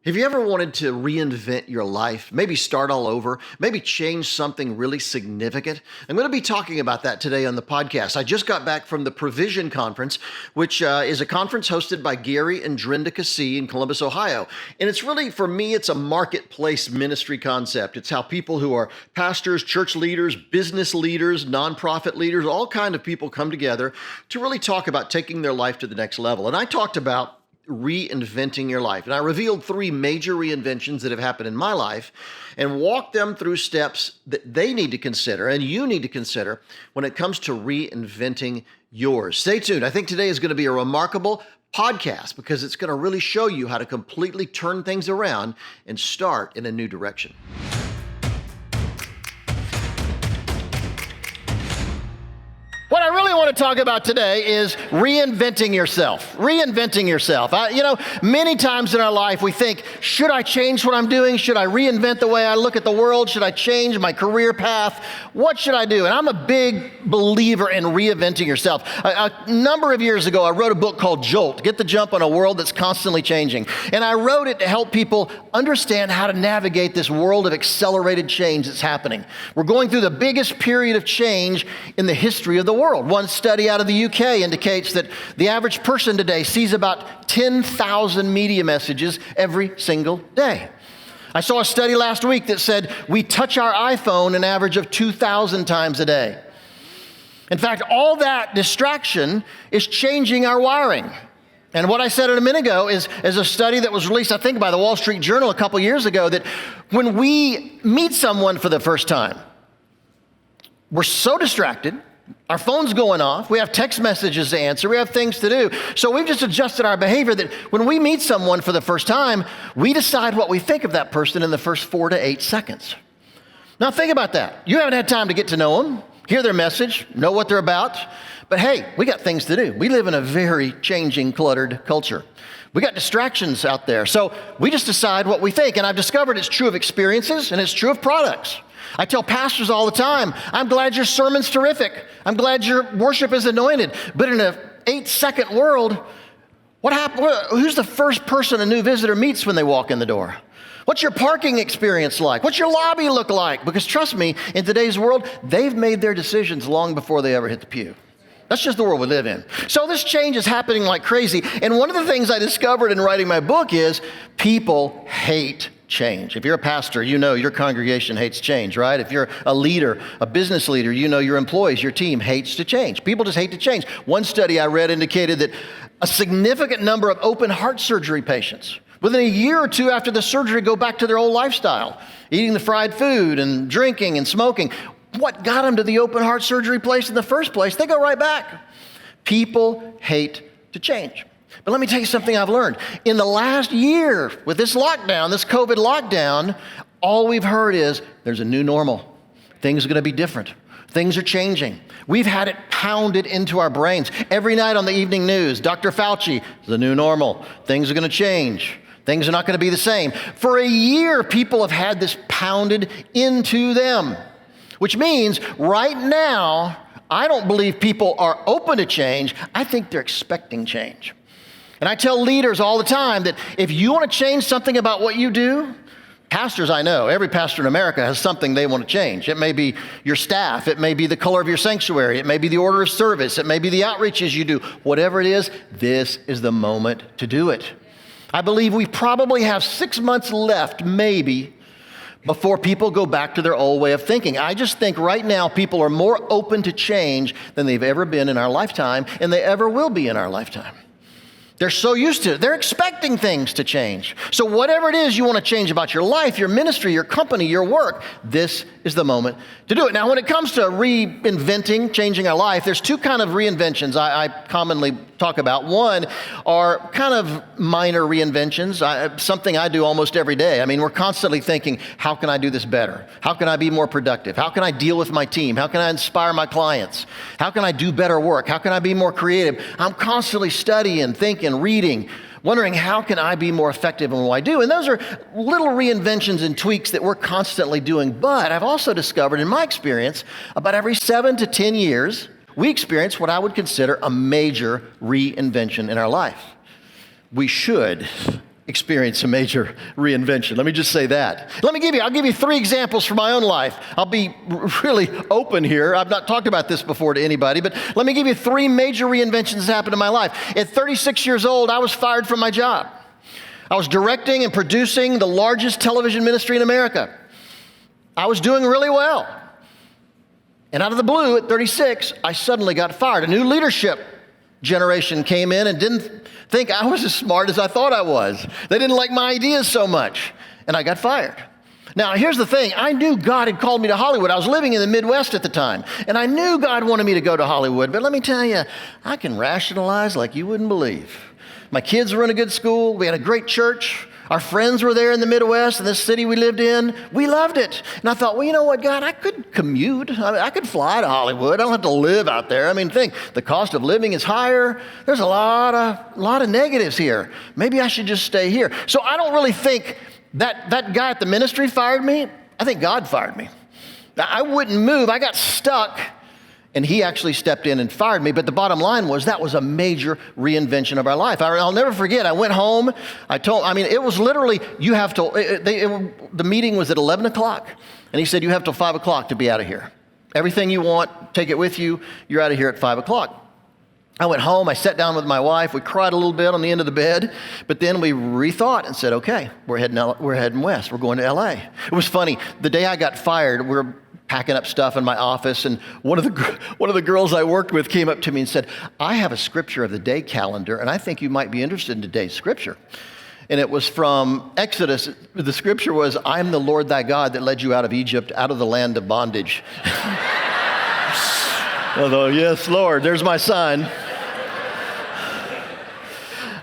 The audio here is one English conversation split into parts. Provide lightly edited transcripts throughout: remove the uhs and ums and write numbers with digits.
Have you ever wanted to reinvent your life, maybe start all over, maybe change something really significant? I'm going to be talking about that today on the podcast. I just got back from the Provision Conference, which is a conference hosted by Gary and Drenda Cassie in Columbus, Ohio. And it's really, for me, it's a marketplace ministry concept. It's how people who are pastors, church leaders, business leaders, nonprofit leaders, all kind of people come together to really talk about taking their life to the next level. And I talked about reinventing your life. And I revealed 3 major reinventions that have happened in my life and walked them through steps that they need to consider and you need to consider when it comes to reinventing yours. Stay tuned. I think today is going to be a remarkable podcast because it's going to really show you how to completely turn things around and start in a new direction. What I really want to talk about today is reinventing yourself. Reinventing yourself. Many times in our life we think, should I change what I'm doing? Should I reinvent the way I look at the world? Should I change my career path? What should I do? And I'm a big believer in reinventing yourself. A number of years ago, I wrote a book called Jolt, Get the Jump on a World That's Constantly Changing. And I wrote it to help people understand how to navigate this world of accelerated change that's happening. We're going through the biggest period of change in the history of the world. One study out of the UK indicates that the average person today sees about 10,000 media messages every single day. I saw a study last week that said we touch our iPhone an average of 2,000 times a day. In fact, all that distraction is changing our wiring. And what I said a minute ago is a study that was released, I think, by the Wall Street Journal a couple years ago, that when we meet someone for the first time, we're so distracted. Our phone's going off. We have text messages to answer. We have things to do. So we've just adjusted our behavior that when we meet someone for the first time, we decide what we think of that person in the first 4 to 8 seconds. Now think about that. You haven't had time to get to know them, hear their message, know what they're about. But hey, we got things to do. We live in a very changing, cluttered culture. We got distractions out there. So we just decide what we think. And I've discovered it's true of experiences and it's true of products. I tell pastors all the time, I'm glad your sermon's terrific. I'm glad your worship is anointed. But in an 8-second world, what happens? Who's the first person a new visitor meets when they walk in the door? What's your parking experience like? What's your lobby look like? Because trust me, in today's world, they've made their decisions long before they ever hit the pew. That's just the world we live in. So this change is happening like crazy. And one of the things I discovered in writing my book is people hate change. If you're a pastor, you know your congregation hates change, right? If you're a leader, a business leader, you know your employees, your team hates to change. People just hate to change. One study I read indicated that a significant number of open heart surgery patients, within a year or 2 after the surgery, go back to their old lifestyle, eating the fried food and drinking and smoking. What got them to the open heart surgery place in the first place? They go right back. People hate to change. But let me tell you something I've learned. In the last year, with this lockdown, this COVID lockdown, all we've heard is there's a new normal. Things are going to be different. Things are changing. We've had it pounded into our brains. Every night on the evening news, Dr. Fauci, the new normal. Things are going to change. Things are not going to be the same. For a year, people have had this pounded into them, which means right now, I don't believe people are open to change. I think they're expecting change. And I tell leaders all the time that if you want to change something about what you do, pastors I know, every pastor in America has something they want to change. It may be your staff. It may be the color of your sanctuary. It may be the order of service. It may be the outreaches you do. Whatever it is, this is the moment to do it. I believe we probably have 6 months left, maybe, before people go back to their old way of thinking. I just think right now people are more open to change than they've ever been in our lifetime, and they ever will be in our lifetime. They're so used to it. They're expecting things to change. So whatever it is you want to change about your life, your ministry, your company, your work, this is the moment to do it. Now, when it comes to reinventing, changing our life, there's 2 kind of reinventions I commonly talk about. One are kind of minor reinventions, something I do almost every day. I mean, we're constantly thinking, how can I do this better? How can I be more productive? How can I deal with my team? How can I inspire my clients? How can I do better work? How can I be more creative? I'm constantly studying, thinking, reading, wondering how can I be more effective in what I do? And those are little reinventions and tweaks that we're constantly doing. But I've also discovered in my experience, about every 7 to 10 years, we experience what I would consider a major reinvention in our life. We should experienced a major reinvention. Let me just say that. I'll give you 3 examples from my own life. I'll be really open here. I've not talked about this before to anybody, but let me give you 3 major reinventions that happened in my life. At 36 years old, I was fired from my job. I was directing and producing the largest television ministry in America. I was doing really well. And out of the blue, at 36, I suddenly got fired. A new leadership generation came in and didn't think I was as smart as I thought I was. They didn't like my ideas so much, and I got fired. Now, here's the thing. I knew God had called me to Hollywood. I was living in the Midwest at the time, and I knew God wanted me to go to Hollywood. But let me tell you, I can rationalize like you wouldn't believe. My kids were in a good school. We had a great church. Our friends were there in the Midwest, in this city we lived in. We loved it. And I thought, well, you know what, God, I could commute. I could fly to Hollywood. I don't have to live out there. I mean, think, the cost of living is higher. There's a lot of negatives here. Maybe I should just stay here. So I don't really think that guy at the ministry fired me. I think God fired me. I wouldn't move. I got stuck. And he actually stepped in and fired me. But the bottom line was that was a major reinvention of our life. I'll never forget. I went home. It was literally, the meeting was at 11 o'clock. And he said, you have till 5 o'clock to be out of here. Everything you want, take it with you. You're out of here at 5 o'clock. I went home. I sat down with my wife. We cried a little bit on the end of the bed. But then we rethought and said, okay, we're heading west. We're going to LA. It was funny. The day I got fired, we're packing up stuff in my office, and one of the girls I worked with came up to me and said, I have a scripture of the day calendar, and I think you might be interested in today's scripture. And it was from Exodus. The scripture was, I am the Lord thy God that led you out of Egypt, out of the land of bondage. Although, yes, Lord, there's my sign.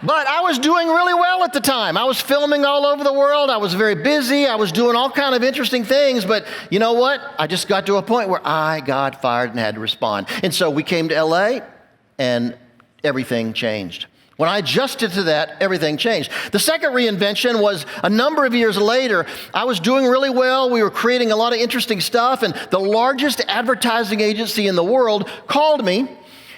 But I was doing really well at the time. I was filming all over the world. I was very busy. I was doing all kind of interesting things. But you know what? I just got to a point where I got fired and had to respond. And so we came to LA, and everything changed. When I adjusted to that, everything changed. The second reinvention was a number of years later. I was doing really well. We were creating a lot of interesting stuff. And the largest advertising agency in the world called me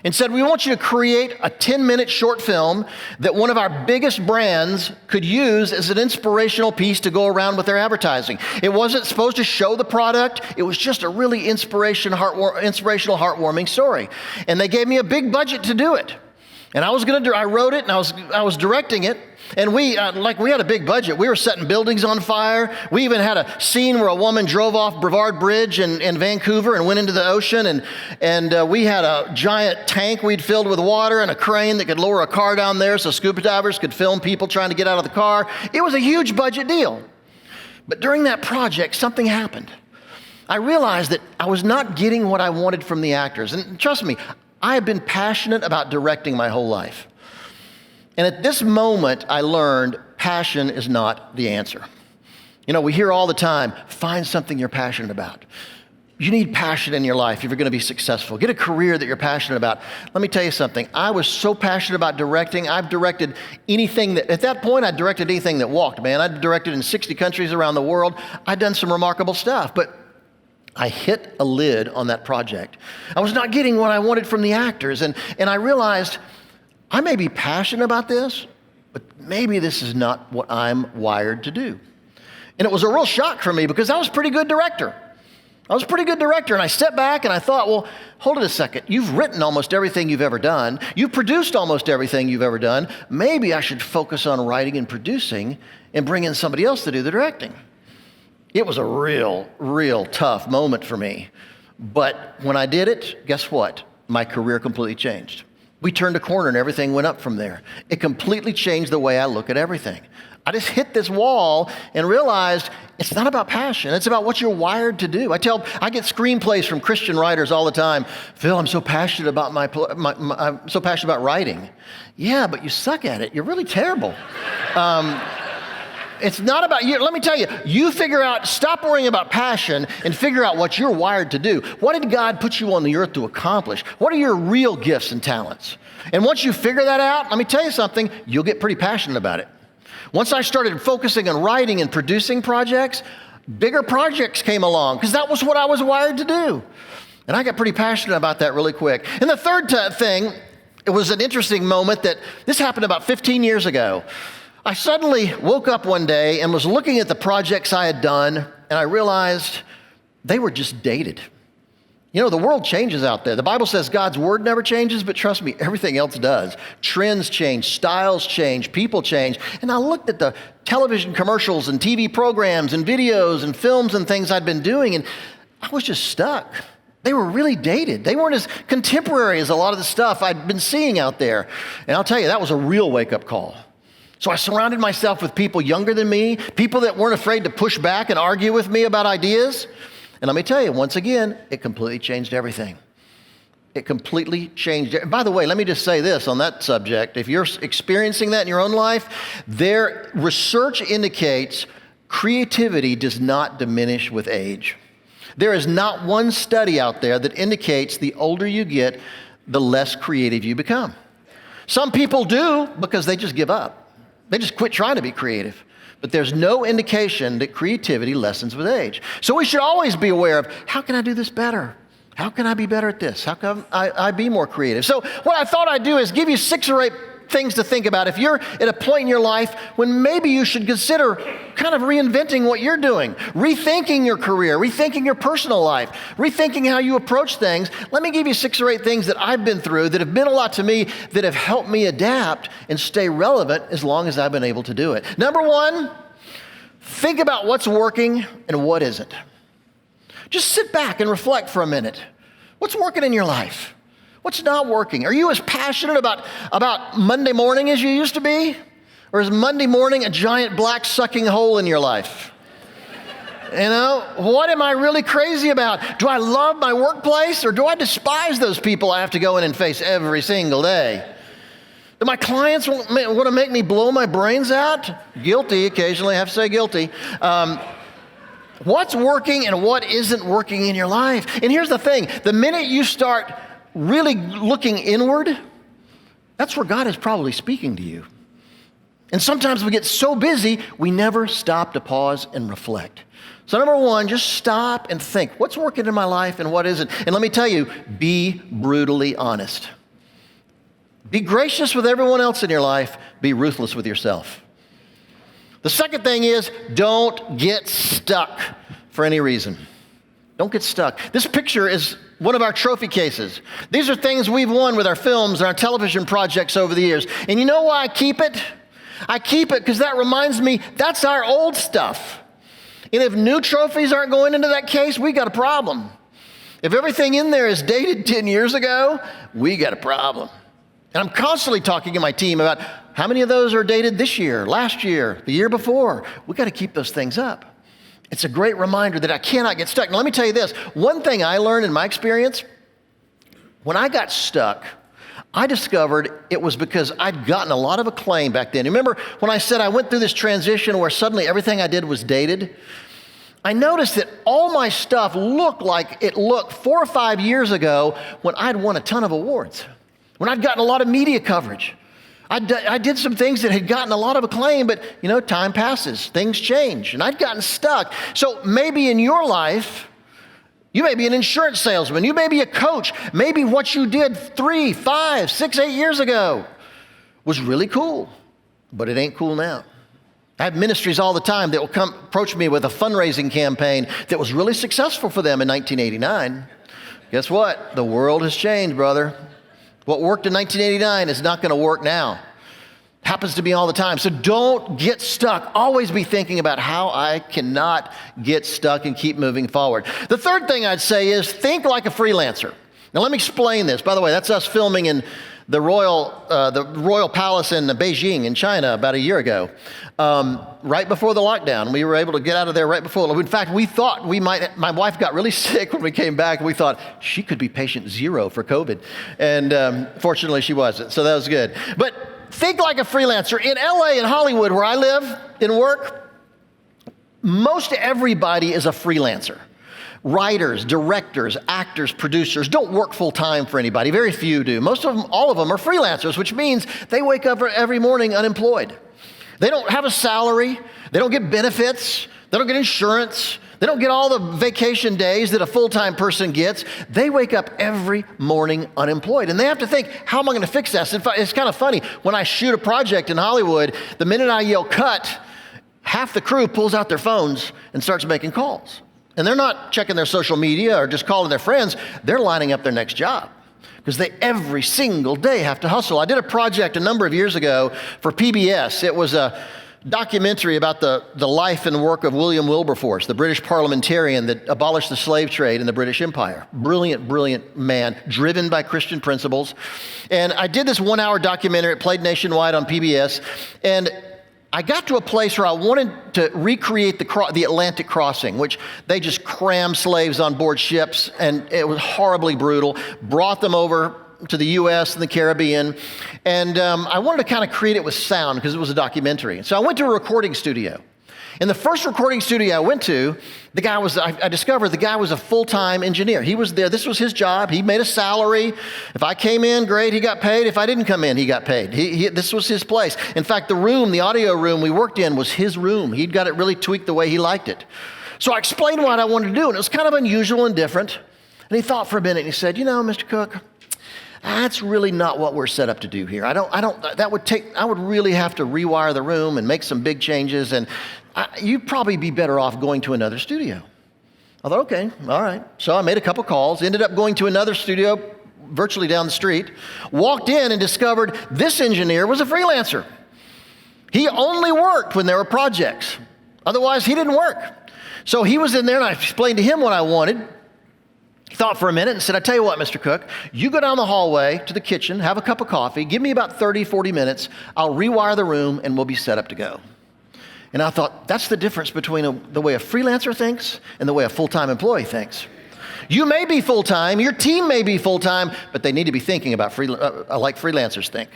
and said, we want you to create a 10-minute short film that one of our biggest brands could use as an inspirational piece to go around with their advertising. It wasn't supposed to show the product. It was just a really inspirational, heartwarming story. And they gave me a big budget to do it. And I wrote it, and I was directing it. And we had a big budget. We were setting buildings on fire. We even had a scene where a woman drove off Brevard Bridge in Vancouver and went into the ocean. And we had a giant tank we'd filled with water and a crane that could lower a car down there so scuba divers could film people trying to get out of the car. It was a huge budget deal. But during that project, something happened. I realized that I was not getting what I wanted from the actors. And trust me, I have been passionate about directing my whole life. And at this moment, I learned passion is not the answer. You know, we hear all the time, find something you're passionate about. You need passion in your life if you're going to be successful. Get a career that you're passionate about. Let me tell you something. I was so passionate about directing. I've directed anything at that point, I directed anything that walked, man. I'd directed in 60 countries around the world. I'd done some remarkable stuff, but I hit a lid on that project. I was not getting what I wanted from the actors, and I realized I may be passionate about this, but maybe this is not what I'm wired to do. And it was a real shock for me because I was a pretty good director. And I stepped back and I thought, well, hold it a second. You've written almost everything you've ever done. You've produced almost everything you've ever done. Maybe I should focus on writing and producing and bring in somebody else to do the directing. It was a real tough moment for me. But when I did it, guess what? My career completely changed. We turned a corner and everything went up from there. It completely changed the way I look at everything. I just hit this wall and realized it's not about passion. It's about what you're wired to do. I get screenplays from Christian writers all the time. Phil, I'm so passionate about I'm so passionate about writing. Yeah, but you suck at it. You're really terrible. It's not about you. Let me tell you, stop worrying about passion and figure out what you're wired to do. What did God put you on the earth to accomplish? What are your real gifts and talents? And once you figure that out, let me tell you something, you'll get pretty passionate about it. Once I started focusing on writing and producing projects, bigger projects came along because that was what I was wired to do. And I got pretty passionate about that really quick. And the third thing, it was an interesting moment that this happened about 15 years ago. I suddenly woke up one day and was looking at the projects I had done, and I realized they were just dated. You know, the world changes out there. The Bible says God's word never changes, but trust me, everything else does. Trends change, styles change, people change. And I looked at the television commercials and TV programs and videos and films and things I'd been doing, and I was just stuck. They were really dated. They weren't as contemporary as a lot of the stuff I'd been seeing out there. And I'll tell you, that was a real wake-up call. So I surrounded myself with people younger than me, people that weren't afraid to push back and argue with me about ideas. And let me tell you, once again, it completely changed everything. It completely changed. By the way, let me just say this on that subject. If you're experiencing that in your own life, their research indicates creativity does not diminish with age. There is not one study out there that indicates the older you get, the less creative you become. Some people do because they just give up. They just quit trying to be creative. But there's no indication that creativity lessens with age. So we should always be aware of, how can I do this better? How can I be better at this? How can I be more creative? So what I thought I'd do is give you 6 or 8 things to think about. If you're at a point in your life when maybe you should consider kind of reinventing what you're doing, rethinking your career, rethinking your personal life, rethinking how you approach things, let me give you 6 or 8 things that I've been through that have meant a lot to me, that have helped me adapt and stay relevant as long as I've been able to do it. Number 1, think about what's working and what isn't. Just sit back and reflect for a minute. What's working in your life? What's not working? Are you as passionate about Monday morning as you used to be? Or is Monday morning a giant black sucking hole in your life? You know, what am I really crazy about? Do I love my workplace, or do I despise those people I have to go in and face every single day? Do my clients want to make me blow my brains out? Guilty, occasionally I have to say guilty. What's working and what isn't working in your life? And here's the thing, the minute you start really looking inward, that's where God is probably speaking to you. And sometimes we get so busy, we never stop to pause and reflect. So number 1, just stop and think, what's working in my life and what isn't? And let me tell you, be brutally honest. Be gracious with everyone else in your life. Be ruthless with yourself. The second thing is, don't get stuck for any reason. Don't get stuck. This picture is one of our trophy cases. These are things we've won with our films and our television projects over the years. And you know why I keep it? I keep it because that reminds me that's our old stuff. And if new trophies aren't going into that case, we got a problem. If everything in there is dated 10 years ago, we got a problem. And I'm constantly talking to my team about how many of those are dated this year, last year, the year before. We got to keep those things up. It's a great reminder that I cannot get stuck. Now, let me tell you this. One thing I learned in my experience, when I got stuck, I discovered it was because I'd gotten a lot of acclaim back then. Remember when I said I went through this transition where suddenly everything I did was dated? I noticed that all my stuff looked like it looked 4 or 5 years ago when I'd won a ton of awards, when I'd gotten a lot of media coverage. I did some things that had gotten a lot of acclaim, but you know, time passes, things change, and I'd gotten stuck. So maybe in your life, you may be an insurance salesman, you may be a coach, maybe what you did 3, 5, 6, 8 years ago was really cool, but it ain't cool now. I have ministries all the time that will come approach me with a fundraising campaign that was really successful for them in 1989. Guess what? The world has changed, brother. What worked in 1989 is not going to work now. Happens to be all the time. So don't get stuck. Always be thinking about how I cannot get stuck and keep moving forward. The third thing I'd say is think like a freelancer. Now let me explain this. By the way, that's us filming in the Royal Palace in Beijing in China about a year ago. Right before the lockdown, we were able to get out of there right before. In fact, we thought my wife got really sick when we came back. We thought she could be patient 0 for COVID. And fortunately she wasn't, so that was good. But think like a freelancer. In LA and Hollywood, where I live and work, most everybody is a freelancer. Writers, directors, actors, producers don't work full-time for anybody. Very few do. Most of them, all of them are freelancers, which means they wake up every morning unemployed. They don't have a salary. They don't get benefits. They don't get insurance. They They don't get all the vacation days that a full-time person gets. They wake up every morning unemployed. And they have to think, how am I going to fix this? In fact, it's kind of funny. When I shoot a project in Hollywood, the minute I yell cut, half the crew pulls out their phones and starts making calls. And they're not checking their social media or just calling their friends. They're lining up their next job because they every single day have to hustle. I did a project a number of years ago for PBS. It was a documentary about the life and work of William Wilberforce, the British parliamentarian that abolished the slave trade in the British Empire. Brilliant, brilliant man, driven by Christian principles. And I did this 1-hour documentary. It played nationwide on PBS. And I got to a place where I wanted to recreate the Atlantic crossing, which they just crammed slaves on board ships, and it was horribly brutal, brought them over to the U.S. and the Caribbean, and I wanted to kind of create it with sound because it was a documentary. So I went to a recording studio. In the first recording studio I went to, I discovered the guy was a full-time engineer. He was there. This was his job. He made a salary. If I came in, great, he got paid. If I didn't come in, he got paid. This was his place. In fact, the audio room we worked in was his room. He'd got it really tweaked the way he liked it. So I explained what I wanted to do, and it was kind of unusual and different. And he thought for a minute, and he said, Mr. Cooke, that's really not what we're set up to do here. I would really have to rewire the room and make some big changes, and you'd probably be better off going to another studio. I thought, okay, all right. So I made a couple calls, ended up going to another studio virtually down the street, walked in and discovered this engineer was a freelancer. He only worked when there were projects. Otherwise, he didn't work. So he was in there, and I explained to him what I wanted. He thought for a minute and said, I tell you what, Mr. Cooke, you go down the hallway to the kitchen, have a cup of coffee, give me about 30, 40 minutes, I'll rewire the room, and we'll be set up to go. And I thought, that's the difference between the way a freelancer thinks and the way a full-time employee thinks. You may be full-time, your team may be full-time, but they need to be thinking about like freelancers think.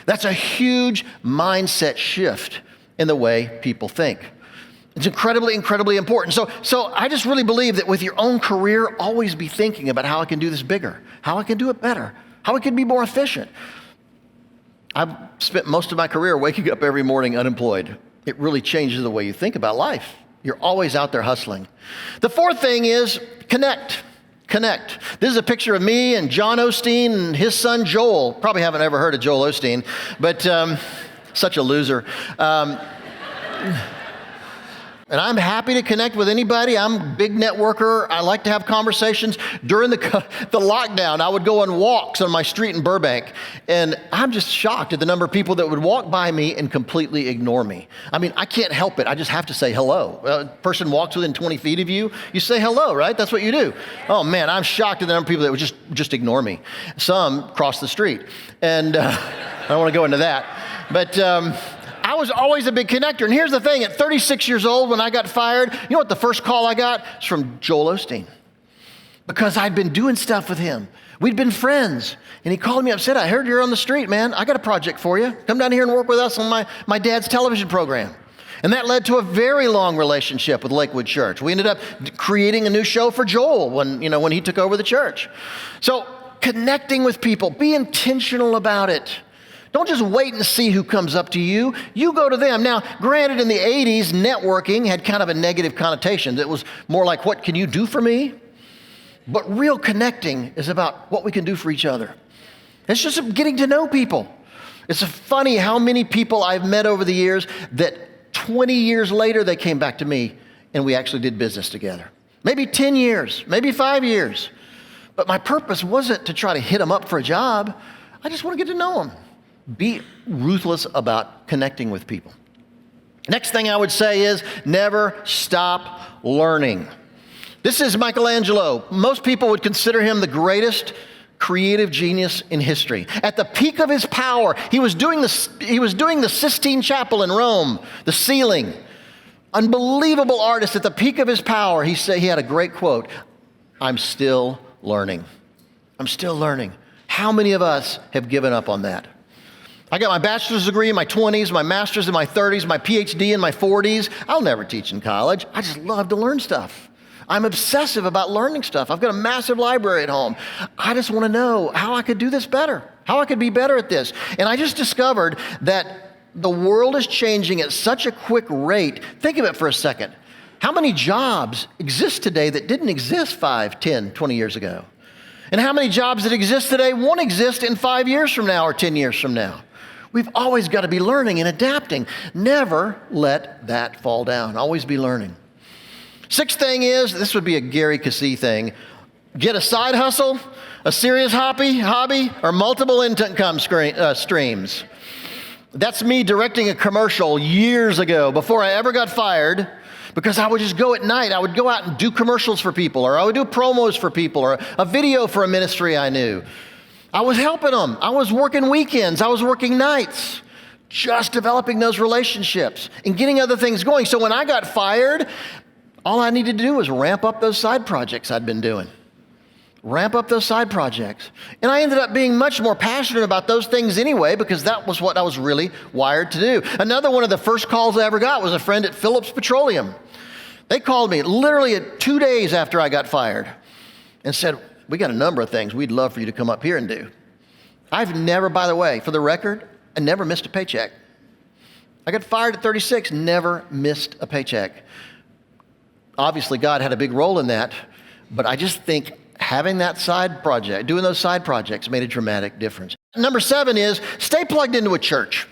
That's a huge mindset shift in the way people think. It's incredibly, incredibly important. So I just really believe that with your own career, always be thinking about how I can do this bigger, how I can do it better, how I can be more efficient. I've spent most of my career waking up every morning unemployed. It really changes the way you think about life. You're always out there hustling. The fourth thing is connect. Connect. This is a picture of me and John Osteen and his son Joel. Probably haven't ever heard of Joel Osteen, but such a loser. And I'm happy to connect with anybody. I'm a big networker. I like to have conversations. During the lockdown, I would go on walks on my street in Burbank, and I'm just shocked at the number of people that would walk by me and completely ignore me. I mean, I can't help it. I just have to say hello. A person walks within 20 feet of you, you say hello, right? That's what you do. Oh man, I'm shocked at the number of people that would just ignore me. Some cross the street, and I don't want to go into that, but I was always a big connector. And here's the thing, at 36 years old when I got fired, you know what the first call I got? It's from Joel Osteen. Because I'd been doing stuff with him. We'd been friends. And he called me up and said, I heard you're on the street, man. I got a project for you. Come down here and work with us on my dad's television program. And that led to a very long relationship with Lakewood Church. We ended up creating a new show for Joel when he took over the church. So connecting with people, be intentional about it. Don't just wait and see who comes up to you. You go to them. Now, granted, in the 80s, networking had kind of a negative connotation. It was more like, what can you do for me? But real connecting is about what we can do for each other. It's just getting to know people. It's funny how many people I've met over the years that 20 years later, they came back to me and we actually did business together. Maybe 10 years, maybe 5 years. But my purpose wasn't to try to hit them up for a job. I just want to get to know them. Be ruthless about connecting with people. Next thing I would say is never stop learning. This is Michelangelo. Most people would consider him the greatest creative genius in history. At the peak of his power, he was doing the Sistine Chapel in Rome, the ceiling. Unbelievable artist. At the peak of his power, he had a great quote, I'm still learning. I'm still learning. How many of us have given up on that? I got my bachelor's degree in my 20s, my master's in my 30s, my PhD in my 40s. I'll never teach in college. I just love to learn stuff. I'm obsessive about learning stuff. I've got a massive library at home. I just want to know how I could do this better, how I could be better at this. And I just discovered that the world is changing at such a quick rate. Think of it for a second. How many jobs exist today that didn't exist 5, 10, 20 years ago? And how many jobs that exist today won't exist in 5 years from now or 10 years from now? We've always got to be learning and adapting. Never let that fall down. Always be learning. Sixth thing is, this would be a Gary Cassey thing, get a side hustle, a serious hobby, or multiple income streams. That's me directing a commercial years ago before I ever got fired, because I would just go at night. I would go out and do commercials for people, or I would do promos for people, or a video for a ministry I knew. I was helping them. I was working weekends. I was working nights, just developing those relationships and getting other things going. So when I got fired, all I needed to do was ramp up those side projects I'd been doing. Ramp up those side projects. And I ended up being much more passionate about those things anyway, because that was what I was really wired to do. Another one of the first calls I ever got was a friend at Phillips Petroleum. They called me literally 2 days after I got fired and said, we got a number of things we'd love for you to come up here and do. I've never, by the way, for the record, I never missed a paycheck. I got fired at 36, never missed a paycheck. Obviously, God had a big role in that, but I just think having that side project, doing those side projects made a dramatic difference. Number 7 is stay plugged into a church.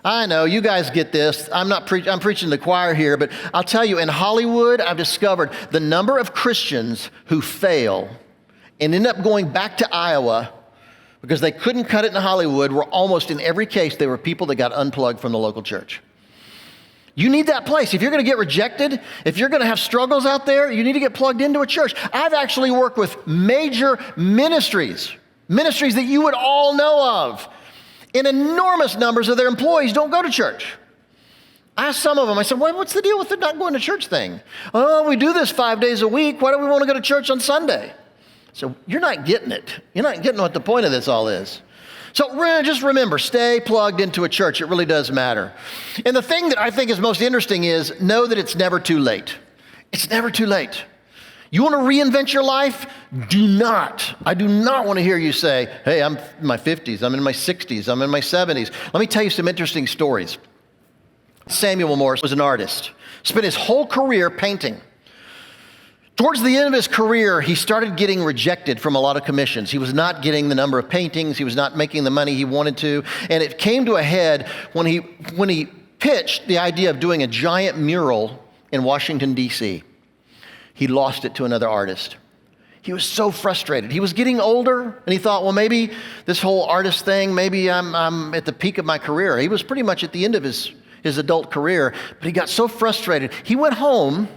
I know you guys get this. I'm preaching to the choir here, but I'll tell you, in Hollywood, I've discovered the number of Christians who fail and end up going back to Iowa because they couldn't cut it in Hollywood were almost in every case, they were people that got unplugged from the local church. You need that place. If you're going to get rejected, if you're going to have struggles out there, you need to get plugged into a church. I've actually worked with major ministries that you would all know of, and enormous numbers of their employees don't go to church. I asked some of them, I said, well, what's the deal with the not going to church thing? Oh, we do this 5 days a week. Why do we want to go to church on Sunday? So you're not getting it. You're not getting what the point of this all is. So just remember, stay plugged into a church. It really does matter. And the thing that I think is most interesting is know that it's never too late. It's never too late. You want to reinvent your life? I do not want to hear you say, hey, I'm in my 50s, I'm in my 60s, I'm in my 70s. Let me tell you some interesting stories. Samuel Morse was an artist, spent his whole career painting. Towards the end of his career, he started getting rejected from a lot of commissions. He was not getting the number of paintings. He was not making the money he wanted to. And it came to a head when he pitched the idea of doing a giant mural in Washington, D.C. He lost it to another artist. He was so frustrated. He was getting older, and he thought, well, maybe this whole artist thing, maybe I'm at the peak of my career. He was pretty much at the end of his adult career, but he got so frustrated. He went home,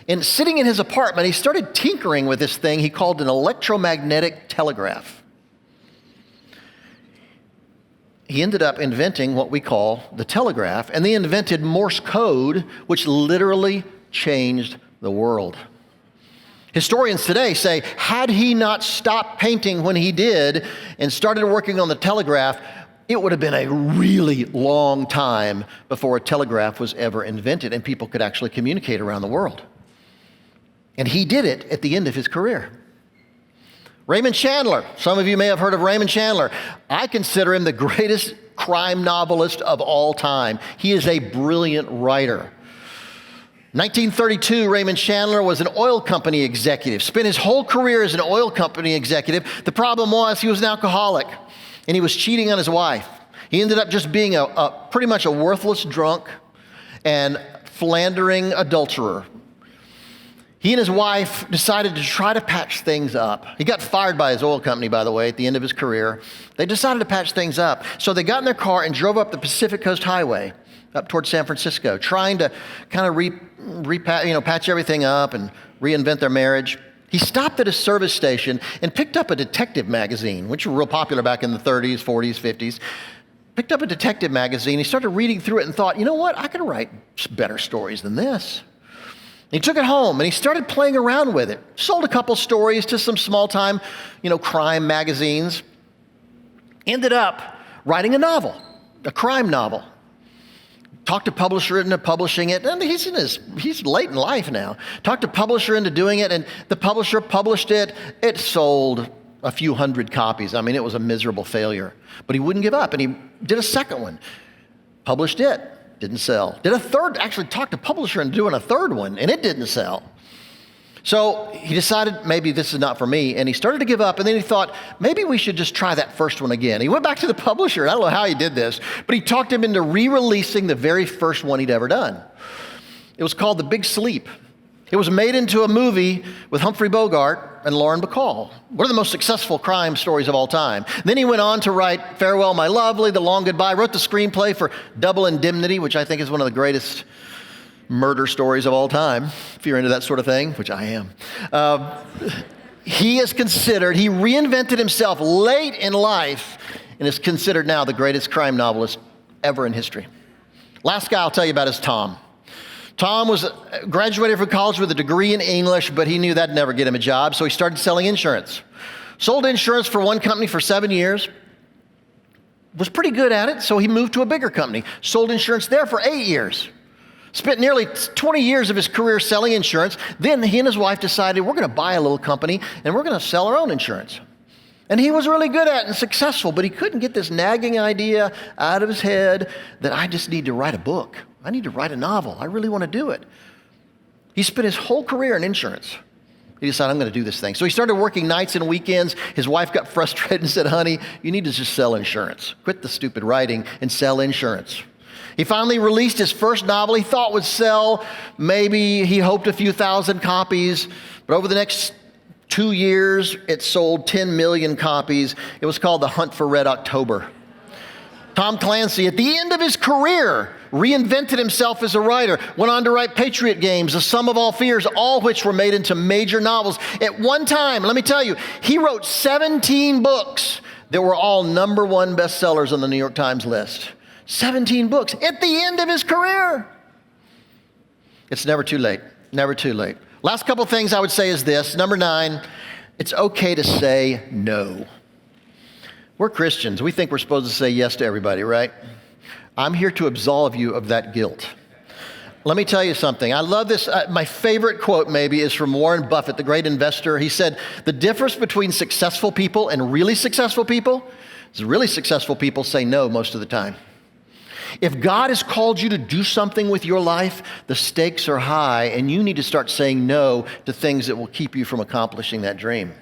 and sitting in his apartment, he started tinkering with this thing he called an electromagnetic telegraph. He ended up inventing what we call the telegraph, and they invented Morse code, which literally changed the world. Historians today say, had he not stopped painting when he did and started working on the telegraph, it would have been a really long time before a telegraph was ever invented and people could actually communicate around the world. And he did it at the end of his career. Raymond Chandler. Some of you may have heard of Raymond Chandler. I consider him the greatest crime novelist of all time. He is a brilliant writer. 1932, Raymond Chandler was an oil company executive, spent his whole career as an oil company executive. The problem was he was an alcoholic, and he was cheating on his wife. He ended up just being pretty much a worthless drunk and philandering adulterer. He and his wife decided to try to patch things up. He got fired by his oil company, by the way, at the end of his career. They decided to patch things up. So they got in their car and drove up the Pacific Coast Highway up towards San Francisco, trying to kind of patch everything up and reinvent their marriage. He stopped at a service station and picked up a detective magazine, which were real popular back in the 30s, 40s, 50s. Picked up a detective magazine. He started reading through it and thought, you know what? I could write better stories than this. He took it home and he started playing around with it. Sold a couple stories to some small-time, crime magazines. Ended up writing a novel, a crime novel. Talked to publisher into publishing it, and he's late in life now. Talked to publisher into doing it, and the publisher published it. It sold a few hundred copies. I mean, it was a miserable failure. But he wouldn't give up, and he did a second one. Published it. didn't sell. Did a third, actually talked to publisher into doing a third one, and it didn't sell. So he decided maybe this is not for me, and he started to give up, and then he thought, maybe we should just try that first one again. He went back to the publisher, and I don't know how he did this, but he talked him into re-releasing the very first one he'd ever done. It was called The Big Sleep. It was made into a movie with Humphrey Bogart and Lauren Bacall, one of the most successful crime stories of all time. Then he went on to write Farewell, My Lovely, The Long Goodbye, wrote the screenplay for Double Indemnity, which I think is one of the greatest murder stories of all time, if you're into that sort of thing, which I am. He reinvented himself late in life and is considered now the greatest crime novelist ever in history. Last guy I'll tell you about is Tom. Tom was graduated from college with a degree in English, but he knew that'd never get him a job, so he started selling insurance. Sold insurance for one company for 7 years. Was pretty good at it, so he moved to a bigger company. Sold insurance there for 8 years. Spent nearly 20 years of his career selling insurance. Then he and his wife decided, we're going to buy a little company and we're going to sell our own insurance. And he was really good at it and successful, but he couldn't get this nagging idea out of his head that I just need to write a book. I need to write a novel. I really want to do it. He spent his whole career in insurance. He decided, I'm going to do this thing. So he started working nights and weekends. His wife got frustrated and said, honey, you need to just sell insurance. Quit the stupid writing and sell insurance. He finally released his first novel he thought would sell. Maybe he hoped a few thousand copies, but over the next 2 years, it sold 10 million copies. It was called The Hunt for Red October. Tom Clancy, at the end of his career, reinvented himself as a writer, went on to write Patriot Games, The Sum of All Fears, all which were made into major novels. At one time, let me tell you, he wrote 17 books that were all #1 bestsellers on the New York Times list. 17 books at the end of his career. It's never too late, never too late. Last couple things I would say is this. Number 9, it's okay to say no. We're Christians. We think we're supposed to say yes to everybody, right? I'm here to absolve you of that guilt. Let me tell you something. I love this. My favorite quote maybe is from Warren Buffett, the great investor. He said, the difference between successful people and really successful people is really successful people say no most of the time. If God has called you to do something with your life, the stakes are high, and you need to start saying no to things that will keep you from accomplishing that dream.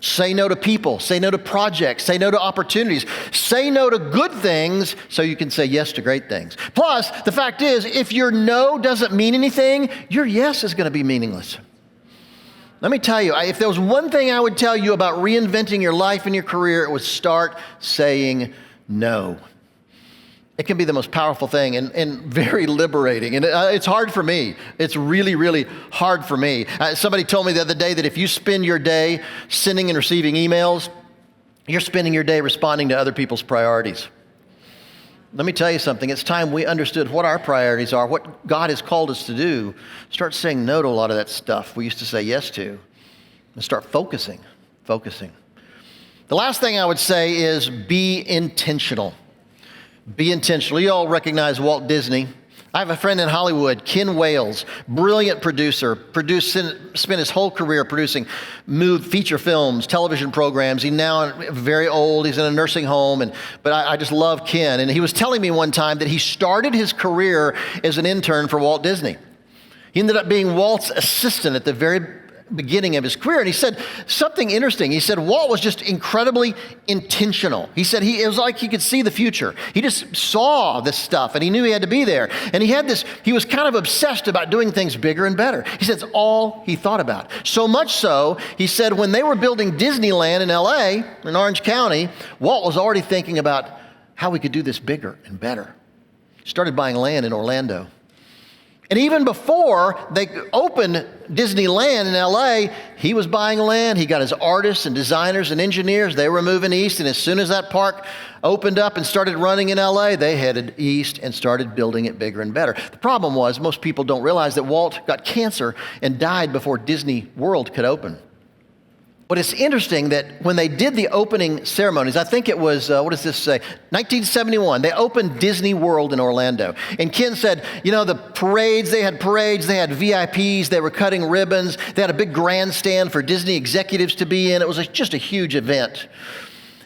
Say no to people, say no to projects, say no to opportunities, say no to good things so you can say yes to great things. Plus, the fact is, if your no doesn't mean anything, your yes is going to be meaningless. Let me tell you, if there was one thing I would tell you about reinventing your life and your career, it was start saying no. It can be the most powerful thing and very liberating. And it's hard for me. It's really, really hard for me. Somebody told me the other day that if you spend your day sending and receiving emails, you're spending your day responding to other people's priorities. Let me tell you something. It's time we understood what our priorities are, what God has called us to do. Start saying no to a lot of that stuff we used to say yes to, and start focusing. The last thing I would say is be intentional. Be intentional. You all recognize Walt Disney. I have a friend in Hollywood, Ken Wales, brilliant producer, spent his whole career producing feature films, television programs. He's now very old. He's in a nursing home, but I just love Ken. And he was telling me one time that he started his career as an intern for Walt Disney. He ended up being Walt's assistant at the very beginning of his career. And he said something interesting. He said Walt was just incredibly intentional. He said it was like he could see the future. He just saw this stuff and he knew he had to be there. And he was kind of obsessed about doing things bigger and better. He said it's all he thought about. So much so, he said when they were building Disneyland in LA, in Orange County, Walt was already thinking about how we could do this bigger and better. Started buying land in Orlando. And even before they opened Disneyland in LA, he was buying land. He got his artists and designers and engineers. They were moving east. And as soon as that park opened up and started running in LA, they headed east and started building it bigger and better. The problem was most people don't realize that Walt got cancer and died before Disney World could open. But it's interesting that when they did the opening ceremonies, I think it was, 1971, they opened Disney World in Orlando. And Ken said, the parades, they had VIPs, they were cutting ribbons, they had a big grandstand for Disney executives to be in. It was just a huge event.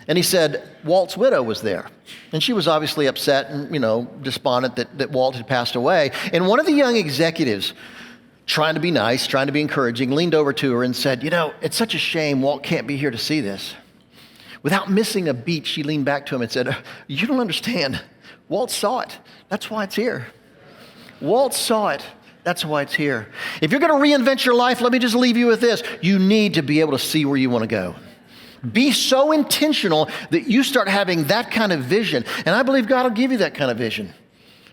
And he said, Walt's widow was there. And she was obviously upset and, despondent that Walt had passed away. And one of the young executives, trying to be nice, trying to be encouraging, leaned over to her and said, it's such a shame Walt can't be here to see this. Without missing a beat, she leaned back to him and said, you don't understand. Walt saw it. That's why it's here. Walt saw it. That's why it's here. If you're going to reinvent your life, let me just leave you with this. You need to be able to see where you want to go. Be so intentional that you start having that kind of vision. And I believe God will give you that kind of vision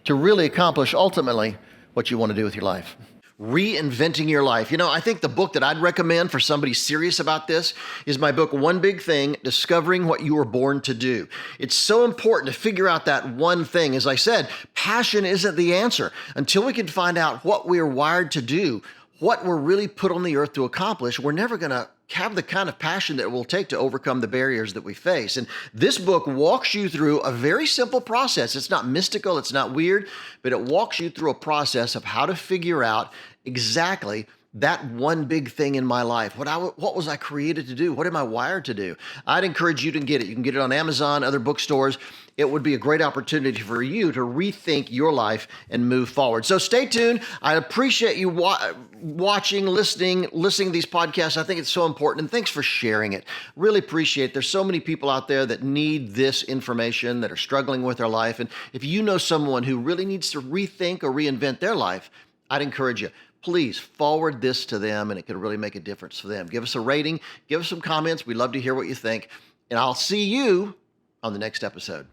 to really accomplish ultimately what you want to do with your life. Reinventing your life. I think the book that I'd recommend for somebody serious about this is my book, One Big Thing, Discovering What You Were Born to Do. It's so important to figure out that one thing. As I said, passion isn't the answer. Until we can find out what we're wired to do, what we're really put on the earth to accomplish, we're never going to have the kind of passion that it will take to overcome the barriers that we face. And this book walks you through a very simple process. It's not mystical, it's not weird, but it walks you through a process of how to figure out exactly that one big thing in my life. What was I created to do? What am I wired to do? I'd encourage you to get it. You can get it on Amazon, other bookstores. It would be a great opportunity for you to rethink your life and move forward. So stay tuned. I appreciate you watching, listening to these podcasts. I think it's so important. And thanks for sharing it. Really appreciate it. There's so many people out there that need this information, that are struggling with their life. And if you know someone who really needs to rethink or reinvent their life, I'd encourage you. Please forward this to them, and it could really make a difference for them. Give us a rating. Give us some comments. We'd love to hear what you think. And I'll see you on the next episode.